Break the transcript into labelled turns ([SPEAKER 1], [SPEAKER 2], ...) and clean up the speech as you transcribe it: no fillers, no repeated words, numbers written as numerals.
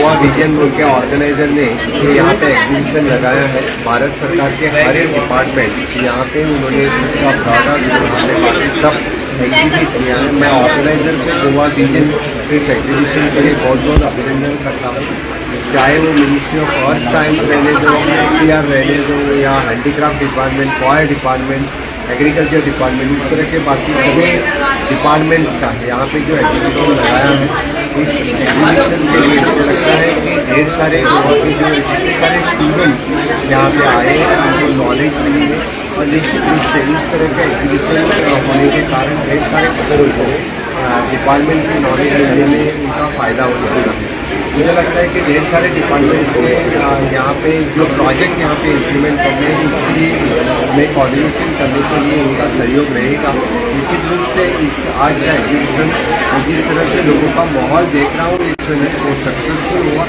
[SPEAKER 1] Goa vision के organiser ने ये यहाँ पे एग्जीबिशन लगाया है। भारत सरकार के हर एक डिपार्टमेंट यहाँ पे उन्होंने उसका प्रोडक्ट सब एग्जीबिट किया है। मैं ऑर्गेनाइजर को गोवा विजन इस एग्जीबिशन के लिए बहुत बहुत अभिनंदन करता हूँ। चाहे वो मिनिस्ट्री ऑफ अर्थ साइंस रहने दो, CR रहने दो, या handicraft department, foyer department, agriculture department, इस तरह के बाकी सभी डिपार्टमेंट्स का यहाँ पे जो एग्जीबिशन लगाया है, इस एग्जीबिशन के लिए मुझे लगता है कि ढेर सारे गोवा के जो जितने सारे स्टूडेंट्स यहाँ पे आए हैं उनको नॉलेज मिली है। और निश्चित रूप से इस तरह के एग्जीबिशन होने के कारण ढेर सारे बच्चों को डिपार्टमेंट की नॉलेज मिलने में उनका फ़ायदा हो जाएगा। मुझे लगता है कि ढेर सारे डिपार्टमेंट्स के यहाँ पे जो प्रोजेक्ट यहाँ पे इम्प्लीमेंट करने हैं उसके लिए हमें कोऑर्डिनेशन करने के लिए इनका सहयोग रहेगा। निश्चित रूप से इस आज का एग्जीबिशन जिस तरह से लोगों का माहौल देख रहा हूँ वो सक्सेसफुल हुआ।